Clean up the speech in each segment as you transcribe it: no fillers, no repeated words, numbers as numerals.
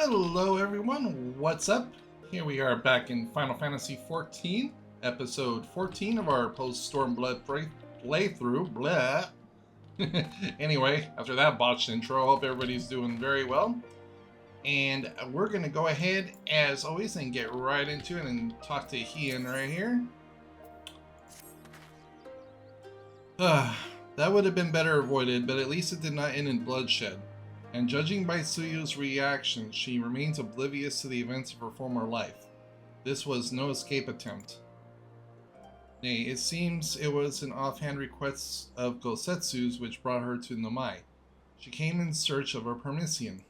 Hello everyone, what's up? Here we are back in Final Fantasy XIV, episode 14 of our post-Stormblood playthrough. Blah. Anyway, after that botched intro, I hope everybody's doing very well. And we're going to go ahead, as always, and get right into it and talk to Hien right here. That would have been better avoided, but at least it did not end in bloodshed. And judging by Tsuyu's reaction, she remains oblivious to the events of her former life. This was no escape attempt. Nay, it seems it was an offhand request of Gosetsu's which brought her to Nomai. She came in search of her permission.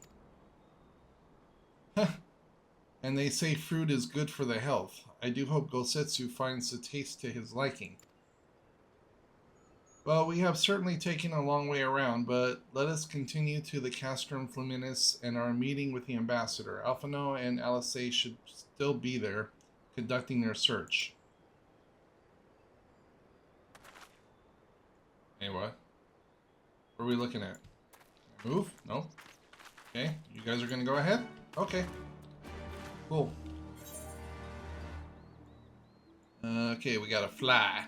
And they say fruit is good for the health. I do hope Gosetsu finds the taste to his liking. Well, we have certainly taken a long way around, but let us continue to the Castrum Flaminis and our meeting with the ambassador. Alphino and Alice should still be there, conducting their search. Hey, what? What are we looking at? Move? No? Okay, you guys are gonna go ahead? Okay. Cool. Okay, we gotta fly.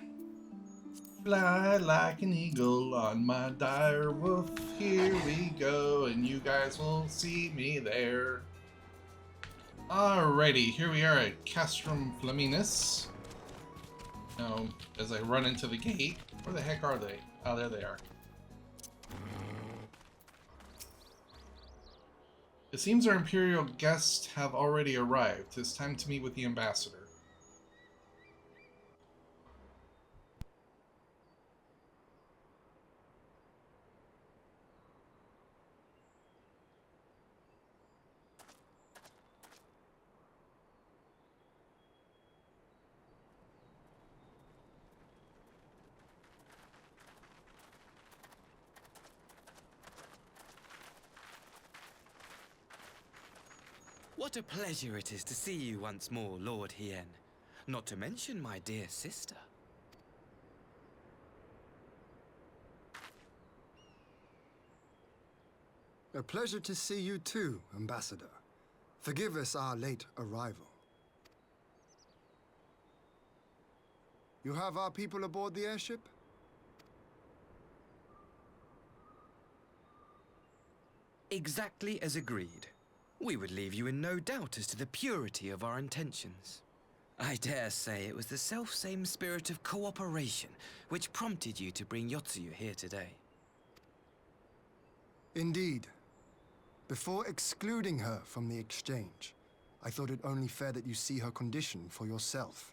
Fly like an eagle on my dire wolf. Here we go, and you guys will see me there. Alrighty, here we are at Castrum Flaminis. Now, as I run into the gate, where the heck are they? Oh, there they are. It seems our Imperial guests have already arrived. It's time to meet with the ambassador. What a pleasure it is to see you once more, Lord Hien. Not to mention my dear sister. A pleasure to see you too, Ambassador. Forgive us our late arrival. You have our people aboard the airship? Exactly as agreed. We would leave you in no doubt as to the purity of our intentions. I dare say it was the self-same spirit of cooperation which prompted you to bring Yotsuyu here today. Indeed. Before excluding her from the exchange, I thought it only fair that you see her condition for yourself.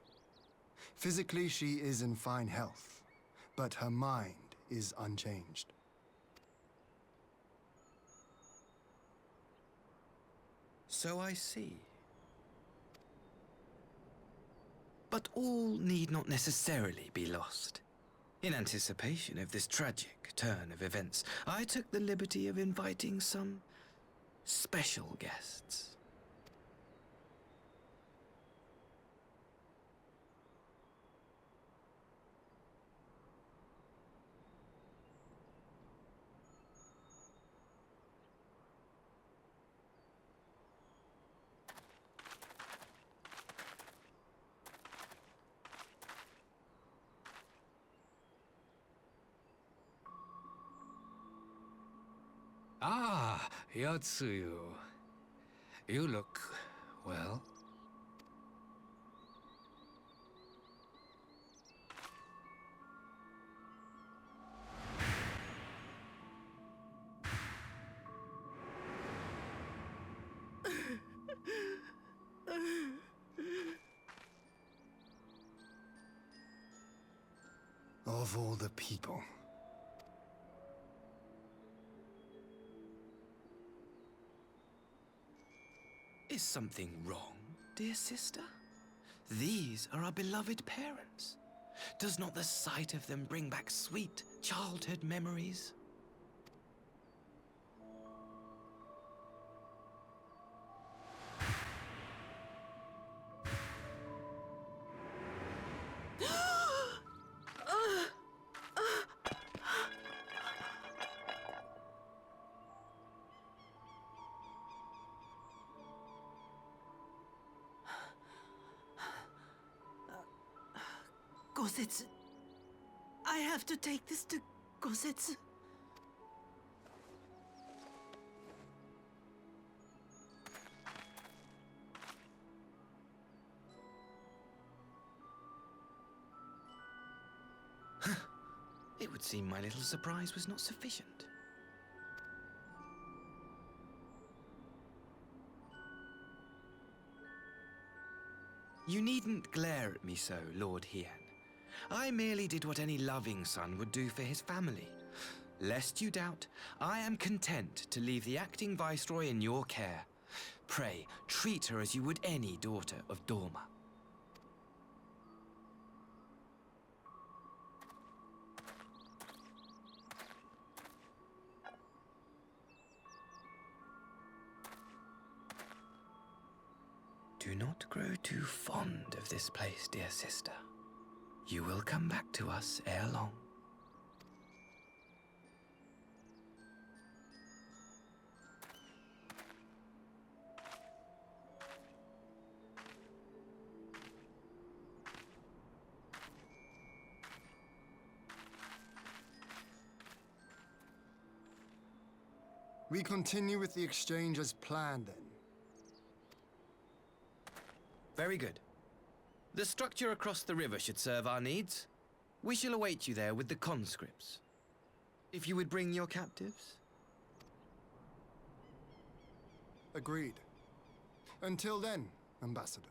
Physically, she is in fine health, but her mind is unchanged. So I see. But all need not necessarily be lost. In anticipation of this tragic turn of events, I took the liberty of inviting some special guests. Ah, Yotsuyu. You look well. Of all the people. Is something wrong, dear sister? These are our beloved parents. Does not the sight of them bring back sweet childhood memories? Gosetsu. I have to take this to Gosetsu. It would seem my little surprise was not sufficient. You needn't glare at me so, Lord Hien. I merely did what any loving son would do for his family. Lest you doubt, I am content to leave the acting viceroy in your care. Pray, treat her as you would any daughter of Dorma. Do not grow too fond of this place, dear sister. You will come back to us ere long. We continue with the exchange as planned, then. Very good. The structure across the river should serve our needs. We shall await you there with the conscripts. If you would bring your captives. Agreed. Until then, Ambassador.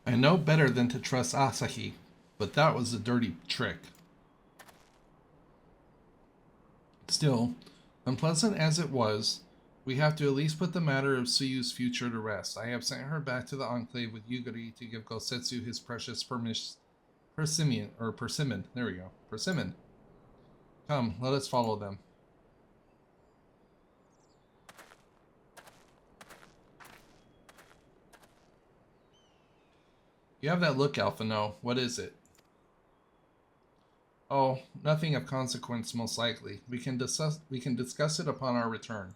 I know better than to trust Asahi, but that was a dirty trick. Still, unpleasant as it was, we have to at least put the matter of Tsuyu's future to rest. I have sent her back to the Enclave with Yugiri to give Gosetsu his precious persimmon. There we go. Persimmon. Come, let us follow them. You have that look, Alphino. What is it? Oh, nothing of consequence, most likely. We can discuss it upon our return.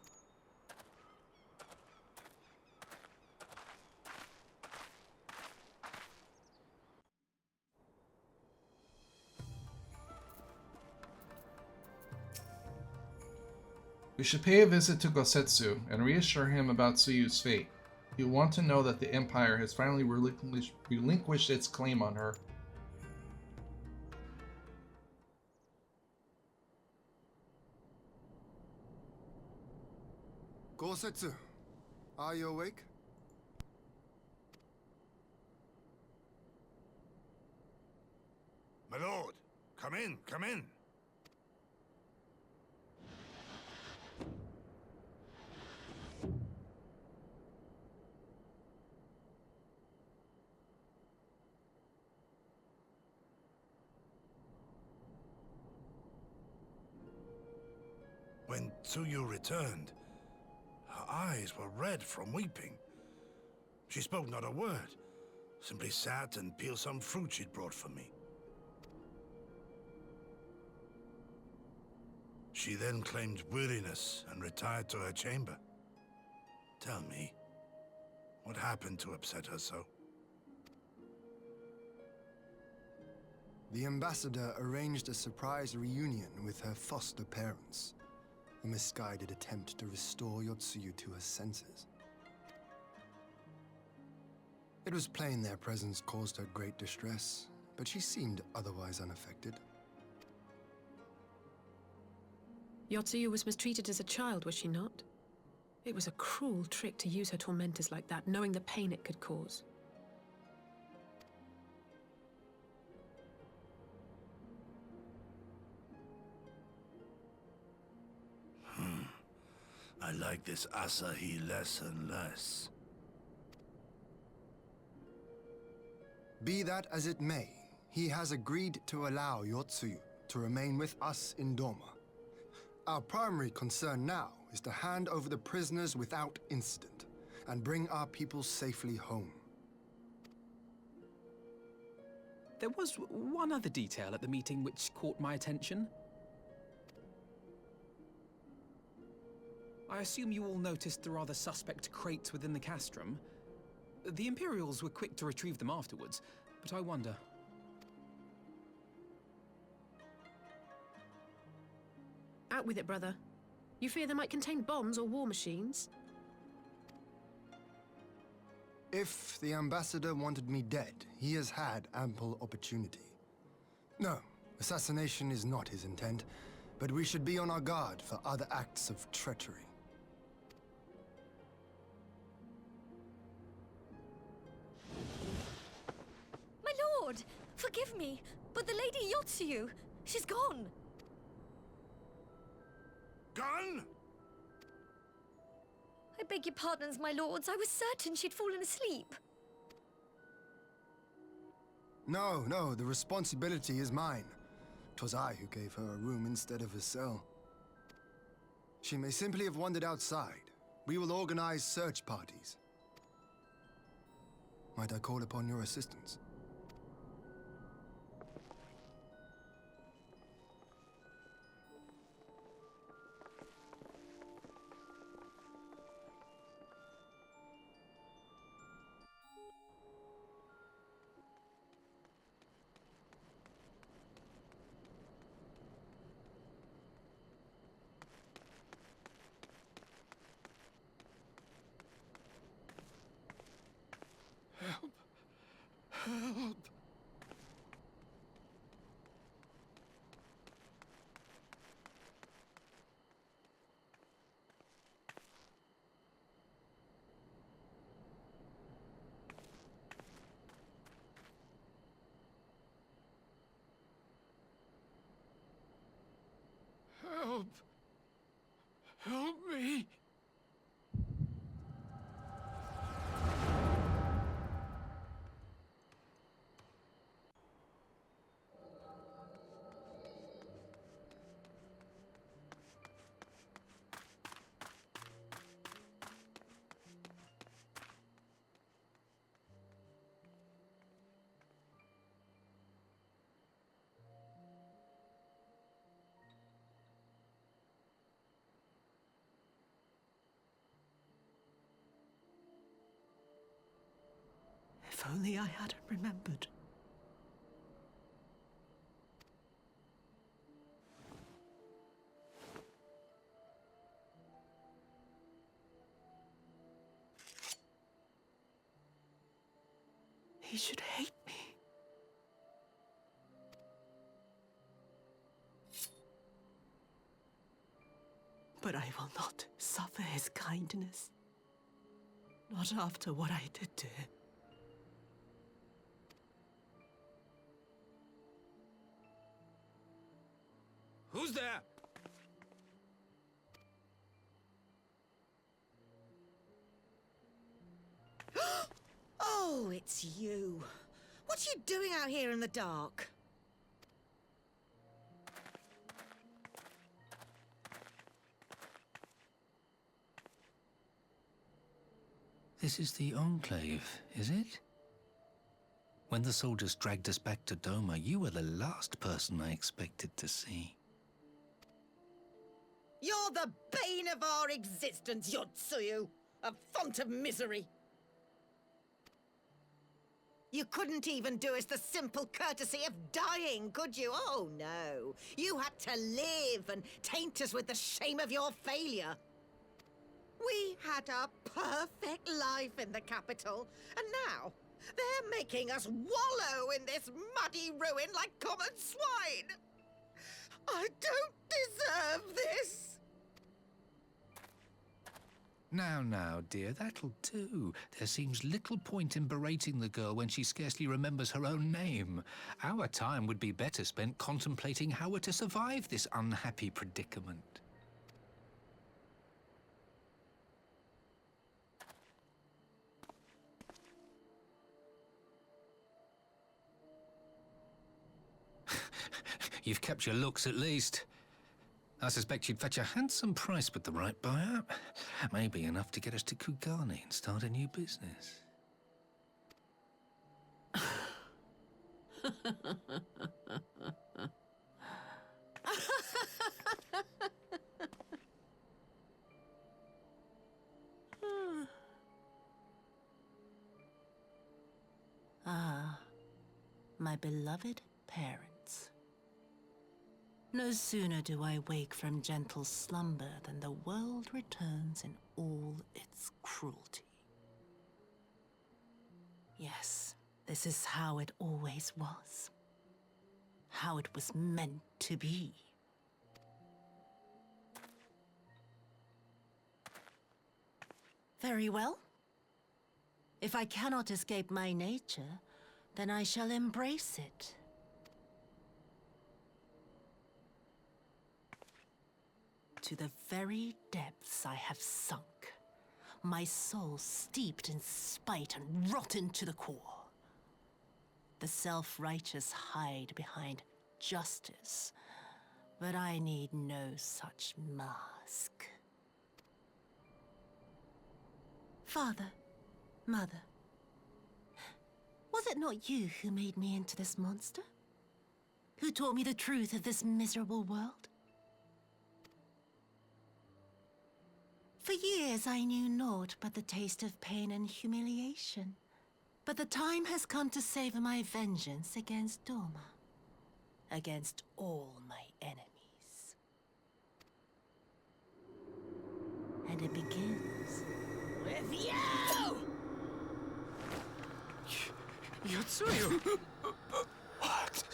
We should pay a visit to Gosetsu and reassure him about Tsuyu's fate. He'll want to know that the Empire has finally relinquished its claim on her. Gosetsu, are you awake? My lord, come in, come in. When Tsuyu returned, her eyes were red from weeping. She spoke not a word, simply sat and peeled some fruit she'd brought for me. She then claimed weariness and retired to her chamber. Tell me, what happened to upset her so? The ambassador arranged a surprise reunion with her foster parents. A misguided attempt to restore Yotsuyu to her senses. It was plain their presence caused her great distress, but she seemed otherwise unaffected. Yotsuyu was mistreated as a child, was she not? It was a cruel trick to use her tormentors like that, knowing the pain it could cause. I like this Asahi less and less. Be that as it may, He has agreed to allow Yotsuyu to remain with us in Doma. Our primary concern now is to hand over the prisoners without incident and bring our people safely home. There was one other detail at the meeting which caught my attention. I assume you all noticed the rather suspect crates within the castrum. The Imperials were quick to retrieve them afterwards, but I wonder... Out with it, brother. You fear they might contain bombs or war machines? If the ambassador wanted me dead, he has had ample opportunity. No, assassination is not his intent, but we should be on our guard for other acts of treachery. My lord, forgive me, but the Lady Yotsuyu, she's gone. Gone? I beg your pardons, my lords. I was certain she'd fallen asleep. No, the responsibility is mine. 'Twas I who gave her a room instead of a cell. She may simply have wandered outside. We will organize search parties. Might I call upon your assistance? Help! Help! Help me! If only I hadn't remembered. He should hate me. But I will not suffer his kindness. Not after what I did to him. Who's there? Oh, it's you. What are you doing out here in the dark? This is the Enclave, is it? When the soldiers dragged us back to Doma, you were the last person I expected to see. You're the bane of our existence, Yotsuyu. A font of misery. You couldn't even do us the simple courtesy of dying, could you? Oh, no. You had to live and taint us with the shame of your failure. We had a perfect life in the capital, and now they're making us wallow in this muddy ruin like common swine. I don't deserve this. Now, dear, that'll do. There seems little point in berating the girl when she scarcely remembers her own name. Our time would be better spent contemplating how we're to survive this unhappy predicament. You've kept your looks at least. I suspect you'd fetch a handsome price with the right buyer. Maybe enough to get us to Kugani and start a new business. Ah, my beloved parents. No sooner do I wake from gentle slumber than the world returns in all its cruelty. Yes, this is how it always was. How it was meant to be. Very well. If I cannot escape my nature, then I shall embrace it. To the very depths I have sunk, my soul steeped in spite and rotten to the core. The self-righteous hide behind justice, but I need no such mask. Father, Mother, was it not you who made me into this monster? Who taught me the truth of this miserable world? For years I knew naught but the taste of pain and humiliation. But the time has come to savor my vengeance against Dorma. Against all my enemies. And it begins with you! Yotsuyu! What?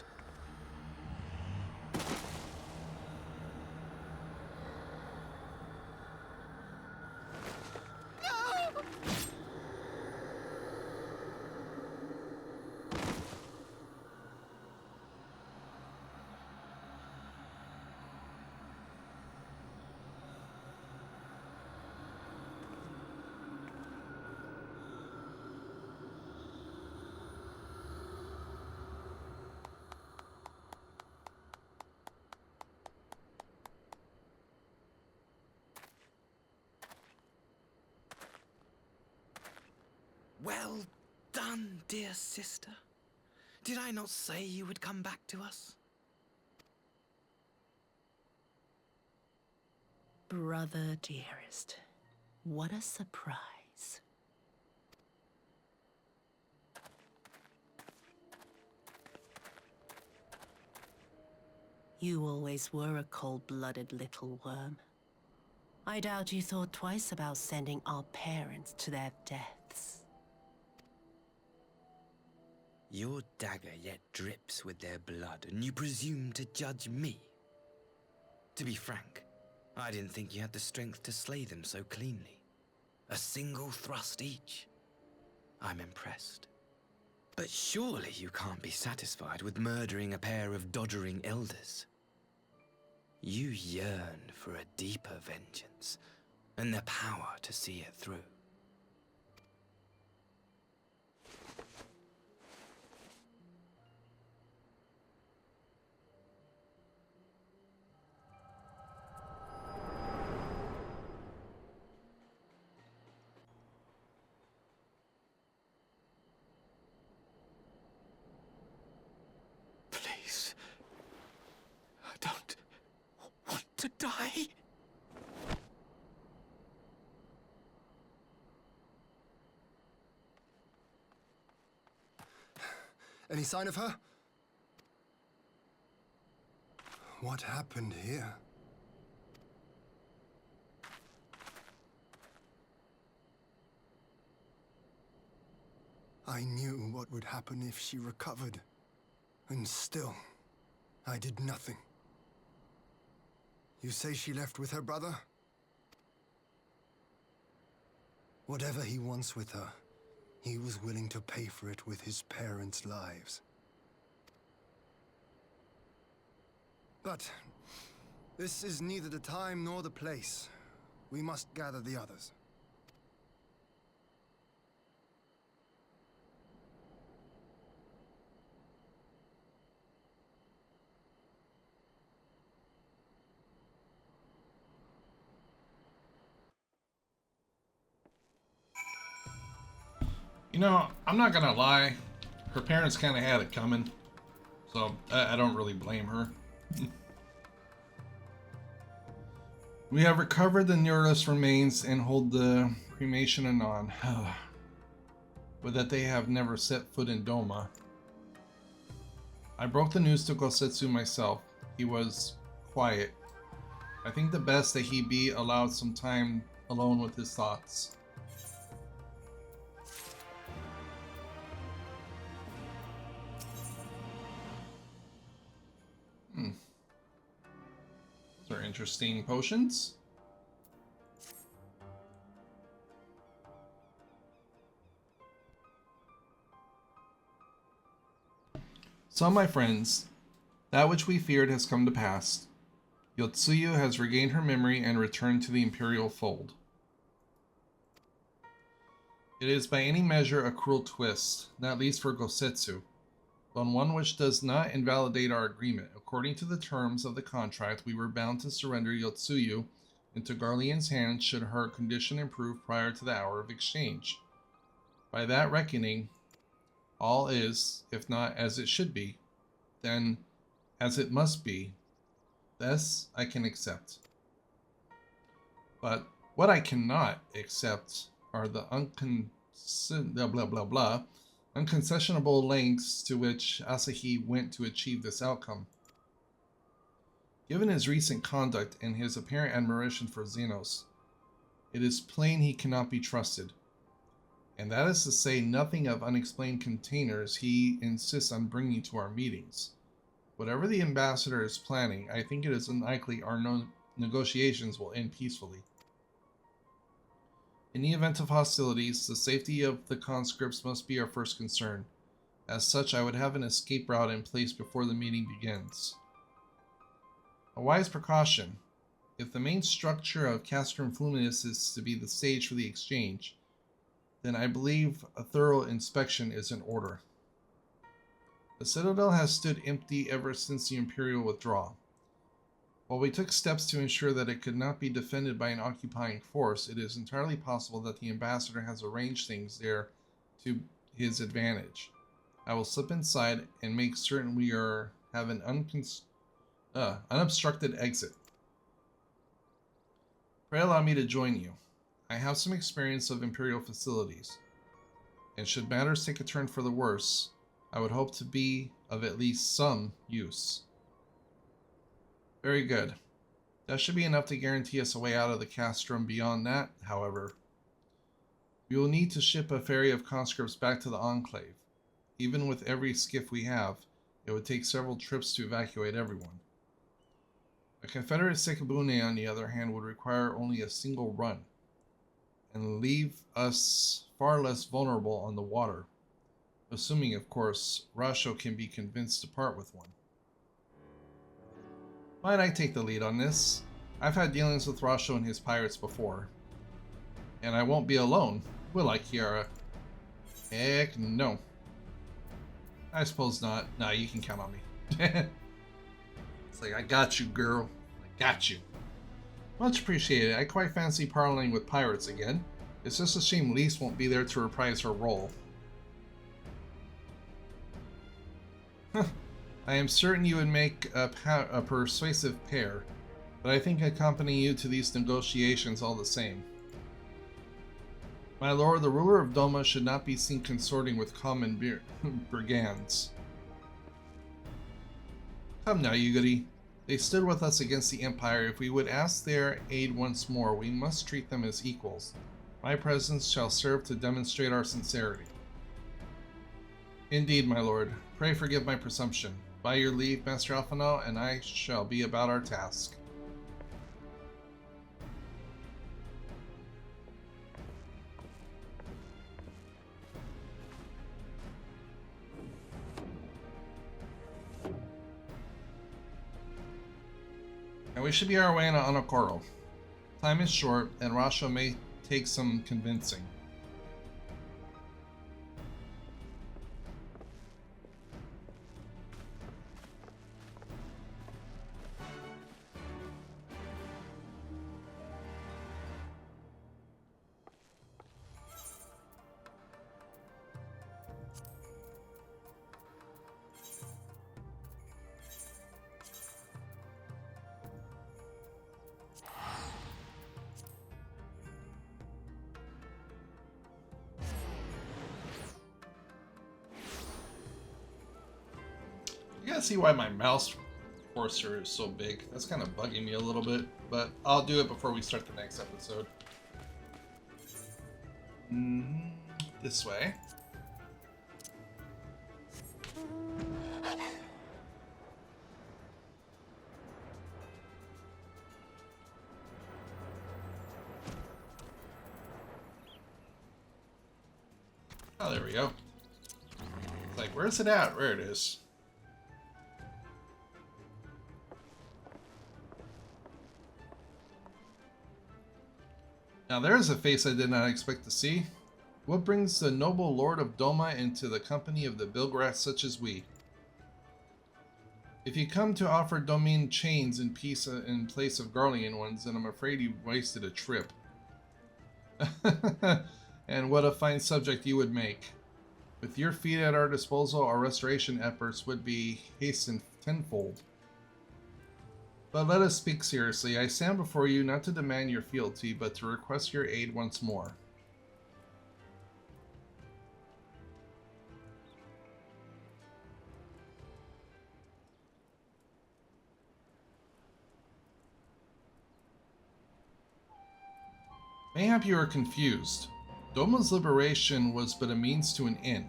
Well done, dear sister. Did I not say you would come back to us? Brother dearest, what a surprise. You always were a cold-blooded little worm. I doubt you thought twice about sending our parents to their deaths. Your dagger yet drips with their blood, and you presume to judge me? To be frank, I didn't think you had the strength to slay them so cleanly. A single thrust each. I'm impressed. But surely you can't be satisfied with murdering a pair of doddering elders. You yearn for a deeper vengeance, and the power to see it through. Please. I don't want to die. Any sign of her? What happened here? I knew what would happen if she recovered. And still, I did nothing. You say she left with her brother? Whatever he wants with her, he was willing to pay for it with his parents' lives. But this is neither the time nor the place. We must gather the others. You know, I'm not gonna lie. Her parents kind of had it coming. So, I don't really blame her. We have recovered the Neurus remains and hold the cremation anon. But that they have never set foot in Doma. I broke the news to Gosetsu myself. He was quiet. I think the best that he be allowed some time alone with his thoughts. Those are interesting potions. So, my friends, that which we feared has come to pass. Yotsuyu has regained her memory and returned to the Imperial fold. It is by any measure a cruel twist, not least for Gosetsu, but one which does not invalidate our agreement. According to the terms of the contract, we were bound to surrender Yotsuyu into Garlean's hands should her condition improve prior to the hour of exchange. By that reckoning, all is, if not as it should be, then as it must be. This I can accept. But what I cannot accept are the unconcessionable lengths to which Asahi went to achieve this outcome. Given his recent conduct and his apparent admiration for Xenos, it is plain he cannot be trusted. And that is to say nothing of unexplained containers he insists on bringing to our meetings. Whatever the ambassador is planning, I think it is unlikely our negotiations will end peacefully. In the event of hostilities, the safety of the conscripts must be our first concern. As such, I would have an escape route in place before the meeting begins. A wise precaution. If the main structure of Castrum Fluminensis is to be the stage for the exchange, then I believe a thorough inspection is in order. The citadel has stood empty ever since the Imperial withdrawal. While we took steps to ensure that it could not be defended by an occupying force, it is entirely possible that the ambassador has arranged things there to his advantage. I will slip inside and make certain we have an unobstructed exit. Pray allow me to join you. I have some experience of Imperial facilities, and should matters take a turn for the worse, I would hope to be of at least some use. Very good. That should be enough to guarantee us a way out of the castrum. Beyond that, however, we will need to ship a ferry of conscripts back to the Enclave. Even with every skiff we have, it would take several trips to evacuate everyone. A Confederate Sekibune, on the other hand, would require only a single run, and leave us far less vulnerable on the water, assuming, of course, Rasho can be convinced to part with one. Might I take the lead on this? I've had dealings with Rasho and his pirates before. And I won't be alone, will I, Kiara? Heck no. I suppose not. Nah, you can count on me. It's like, I got you, girl. I got you. Much appreciated. I quite fancy parlaying with pirates again. It's just a shame Lise won't be there to reprise her role. I am certain you would make a persuasive pair, but I think accompanying you to these negotiations all the same. My lord, the ruler of Doma should not be seen consorting with common brigands. Come now, Yuguri. They stood with us against the Empire. If we would ask their aid once more, we must treat them as equals. My presence shall serve to demonstrate our sincerity. Indeed, my lord. Pray forgive my presumption. By your leave, Master Alphonal, and I shall be about our task. And we should be our way on Onokoro. Time is short, and Rasho may take some convincing. can't see why my mouse cursor is so big. That's kind of bugging me a little bit, but I'll do it before we start the next episode. This way. Oh, there we go. It's like, where's it at? Where it is. Now there's a face I did not expect to see. What brings the noble Lord of Doma into the company of the Bilgrass such as we? If you come to offer Domain chains in peace in place of Garlean ones, then I'm afraid you wasted a trip. And what a fine subject you would make. With your feet at our disposal, our restoration efforts would be hastened tenfold. But let us speak seriously. I stand before you not to demand your fealty, but to request your aid once more. Mayhap you are confused. Doma's liberation was but a means to an end.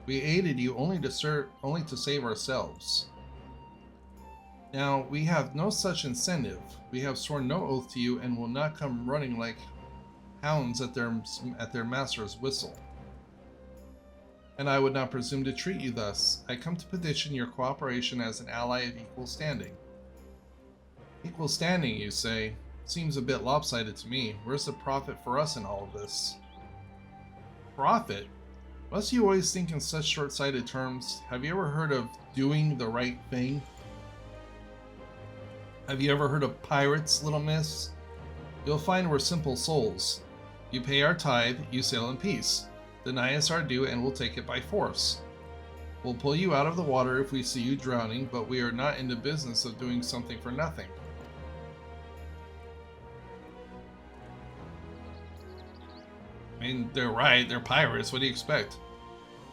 We aided you only to save ourselves. Now, we have no such incentive. We have sworn no oath to you and will not come running like hounds at their master's whistle. And I would not presume to treat you thus. I come to petition your cooperation as an ally of equal standing. Equal standing, you say? Seems a bit lopsided to me. Where's the profit for us in all of this? Profit? Must you always think in such short-sighted terms? Have you ever heard of doing the right thing? Have you ever heard of pirates, little miss? You'll find we're simple souls. You pay our tithe, you sail in peace. Deny us our due and we'll take it by force. We'll pull you out of the water if we see you drowning, but we are not in the business of doing something for nothing. I mean, they're right, they're pirates, what do you expect?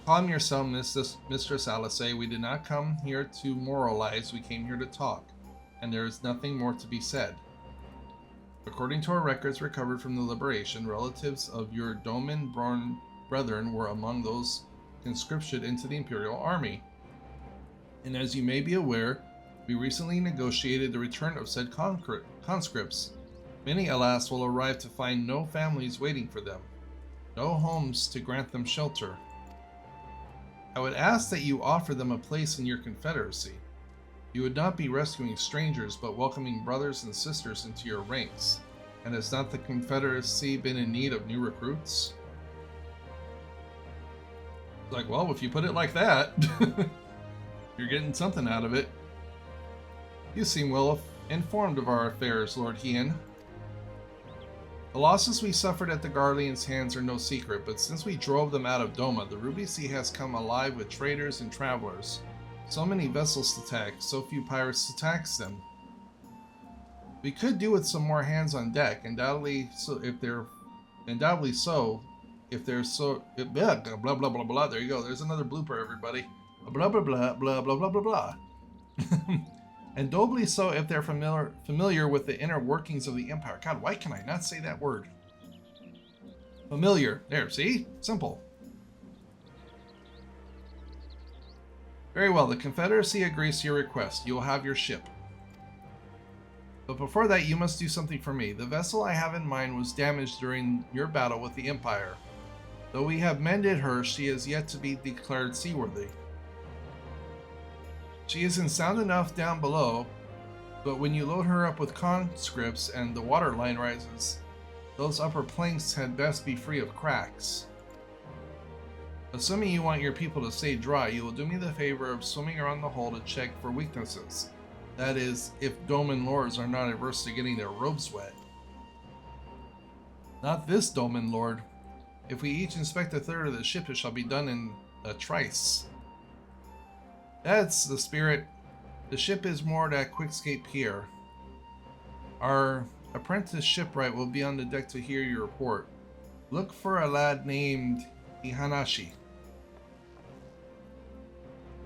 Calm yourself, Mistress Alice. We did not come here to moralize, we came here to talk. And there is nothing more to be said. According to our records recovered from the liberation, relatives of your Doman-born brethren were among those conscripted into the Imperial Army. And as you may be aware, we recently negotiated the return of said conscripts. Many, alas, will arrive to find no families waiting for them, no homes to grant them shelter. I would ask that you offer them a place in your confederacy. You would not be rescuing strangers, but welcoming brothers and sisters into your ranks. And has not the Confederacy been in need of new recruits? Like, well, if you put it like that, you're getting something out of it. You seem well informed of our affairs, Lord Hien. The losses we suffered at the Garleans' hands are no secret, but since we drove them out of Doma, the Ruby Sea has come alive with traders and travelers. So many vessels to attack, so few pirates to tax them. We could do with some more hands on deck, undoubtedly so if they're blah blah blah blah blah. There you go. There's another blooper, everybody. Blah blah blah blah blah blah blah blah. And doubly so if they're familiar with the inner workings of the Empire. God, why can I not say that word? Familiar. There, see? Simple. Very well, the Confederacy agrees to your request. You will have your ship. But before that, you must do something for me. The vessel I have in mind was damaged during your battle with the Empire. Though we have mended her, she is yet to be declared seaworthy. She isn't sound enough down below, but when you load her up with conscripts and the water line rises, those upper planks had best be free of cracks. Assuming you want your people to stay dry, you will do me the favor of swimming around the hull to check for weaknesses. That is, if Doman lords are not averse to getting their robes wet. Not this Doman lord. If we each inspect a third of the ship, it shall be done in a trice. That's the spirit. The ship is moored at Quickscape Pier. Our apprentice shipwright will be on the deck to hear your report. Look for a lad named Ihanashi.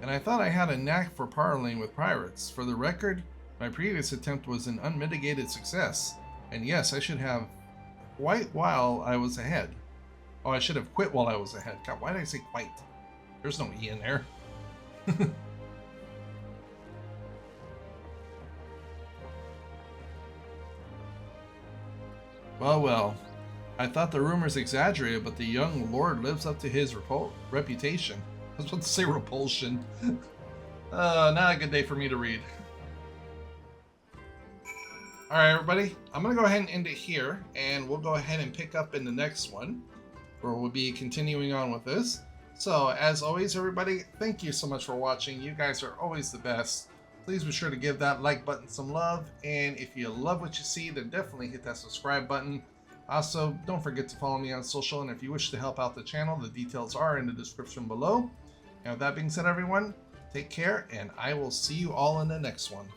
and I thought I had a knack for parleying with pirates. For the record, my previous attempt was an unmitigated success, and yes, I should have quite while I was ahead. Oh, I should have quit while I was ahead. God, why did I say quite? There's no E in there. Well, well. I thought the rumors exaggerated, but the young lord lives up to his reputation. I was about to say repulsion. Not a good day for me to read. Alright, everybody. I'm going to go ahead and end it here, and we'll go ahead and pick up in the next one, where we'll be continuing on with this. So, as always, everybody, thank you so much for watching. You guys are always the best. Please be sure to give that like button some love, and if you love what you see, then definitely hit that subscribe button. Also, don't forget to follow me on social, and if you wish to help out the channel, the details are in the description below. And with that being said, everyone, take care, and I will see you all in the next one.